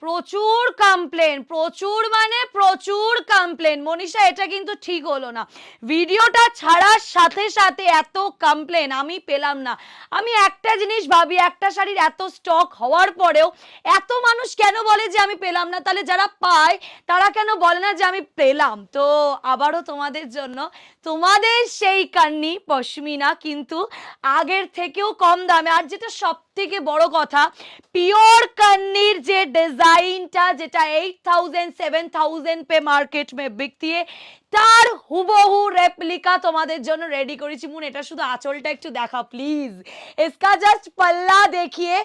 প্রচুর কমপ্লেন, প্রচুর মানে প্রচুর কমপ্লেন। মনীষা এটা কিন্তু ঠিক হলো না, ভিডিওটা ছাড়ার সাথে সাথে এত কমপ্লেন আমি পেলাম না। আমি একটা জিনিস ভাবি, একটা শাড়ির এত স্টক হওয়ার পরেও এত মানুষ কেন বলে যে আমি পেলাম না? তাহলে যারা পায় তারা কেন বলে না যে আমি পেলাম? তো আবারও তোমাদের জন্য তোমাদের সেই কান্নি পশমিনা কিন্তু আগের থেকেও কম দামে। আর যেটা সব থেকে বড় কথা, পিওর কান্নির যে ডিजाइनটা যেটা 8000 7000 पे मार्केट में बिकती है, তার হুবহু রেপ্লিকা তোমাদের জন্য রেডি করেছি। মুন এটা শুধু আঁচলটা একটু দেখা প্লিজ, इसका জাস্ট পাল্লা দেখিয়ে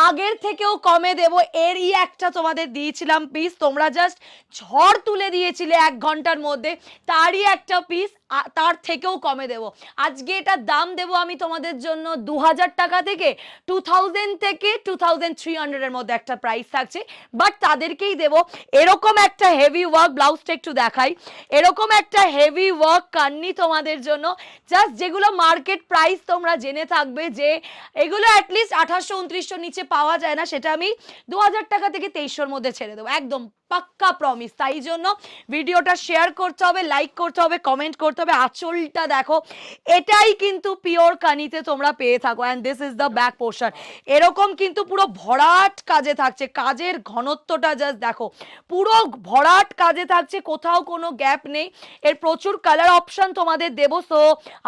আগের থেকেও কমে দেব। এরই একটা তোমাদের দিয়েছিলাম পিস, তোমরা জাস্ট ঝড় তুলে দিয়েছিলে 1 ঘন্টার মধ্যে, তারই একটা পিস তার থেকেও কমে দেব। আজকে এটা দাম দেব আমি তোমাদের জন্য 2000 টাকা থেকে 2000 থেকে 2300 এর মধ্যে একটা প্রাইস থাকছে, বাট তাদেরকেই দেব। এরকম একটা হেভি ওয়ার্ক, ব্লাউজটা একটু দেখাই, এরকম একটা হেভি ওয়ার্ক কান্নি তোমাদের জন্য, জাস্ট যেগুলো মার্কেট প্রাইস তোমরা জেনে থাকবে যে এগুলো অ্যাটলিস্ট 2800-2900 নিচে পাওয়া যায় না, সেটা আমি 2000 টাকা থেকে 2300 মধ্যে ছেড়ে দেবো, একদম পাক্কা প্রমিস। তাই জন্য ভিডিওটা শেয়ার করতে হবে, লাইক করতে হবে, কমেন্ট করতে হবে। আঁচলটা দেখো, এটাই কিন্তু পিওর কানিতে তোমরা পেয়ে থাকো। And this is the back portion, এরকম কিন্তু পুরো ভরাট কাজে থাকছে, কাজের ঘনত্বটা জাস্ট দেখো, পুরো ভরাট কাজে থাকছে, কোথাও কোনো গ্যাপ নেই। এর প্রচুর কালার অপশন তোমাদের দেবো, সো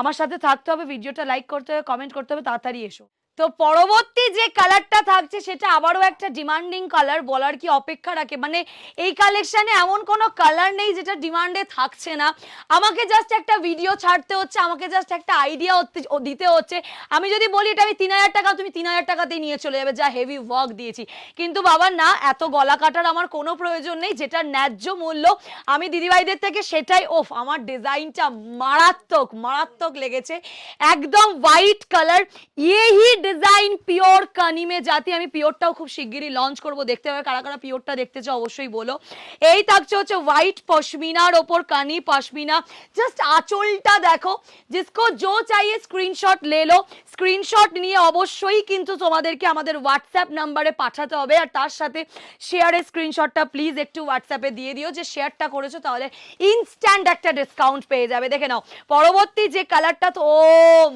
আমার সাথে থাকতে হবে, ভিডিওটা লাইক করতে হবে, কমেন্ট করতে হবে, তাড়াতাড়ি এসো। তো পরবর্তী যে কালারটা থাকছে সেটা আবারও একটা ডিমান্ডিং কালার, বলার কি অপেক্ষা রাখে, মানে এই কালেকশনে এমন কোনো কালার নেই যেটা ডিমান্ডে থাকছে না। আমাকে জাস্ট একটা ভিডিও ছাড়তে হচ্ছে, আমাকে জাস্ট একটা আইডিয়া দিতে হচ্ছে। আমি যদি বলি এটা আমি 3000 টাকা, তুমি 3000 টাকাতেই নিয়ে চলে যাবে, যা হেভি ওয়ার্ক দিয়েছি। কিন্তু বাবা না, এত গলা কাটার আমার কোনো প্রয়োজন নেই, যেটা ন্যায্য মূল্য আমি দিদিভাইদের থেকে সেটাই। ওফ, আমার ডিজাইনটা মারাত্মক মারাত্মক লেগেছে, একদম হোয়াইট কালার, ইয়েহি ডিজাইন পিওর কানি মে জাতি। আমি পিওরটাও খুব শিগগিরই লঞ্চ করব, দেখতে হবে কারা কারা পিওরটা দেখতে চাও অবশ্যই বলো। এই থাকছে হচ্ছে হোয়াইট পশমিনার ওপর কানি পশমিনা, জাস্ট আঁচলটা দেখো। जिसको जो चाहिए স্ক্রিনশট ले लो, স্ক্রিনশট নিয়ে অবশ্যই কিন্তু তোমাদেরকে আমাদের হোয়াটসঅ্যাপ নাম্বারে পাঠাতে হবে, আর তার সাথে শেয়ারের স্ক্রিনশটটা প্লিজ একটু হোয়াটসঅ্যাপে দিয়ে দিও যে শেয়ারটা করেছো, তাহলে ইনস্ট্যান্ট একটা ডিসকাউন্ট পেয়ে যাবে। দেখে নাও পরবর্তী যে কালারটা, তো ও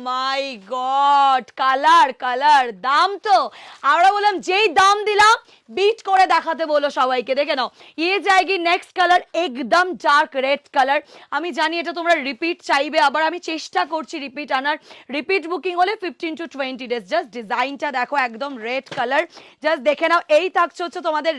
মাই গড, কালার কালার দাম তো আমরা বললাম যেই দাম দিলাম বিট করে দেখাতে বলো সবাইকে। দেখে নাও ये जाएगी नेक्स्ट कलर, एकदम डार्क रेड कलर। আমি জানি এটা তোমরা রিপিট চাইবে, আবার আমি চেষ্টা করছি রিপিট আনার। রিপিট বুকিং হলে 15 to 20 days। জাস্ট ডিজাইনটা দেখো, একদম রেড কালার, জাস্ট দেখে নাও। এই থাকছে হচ্ছে তোমাদের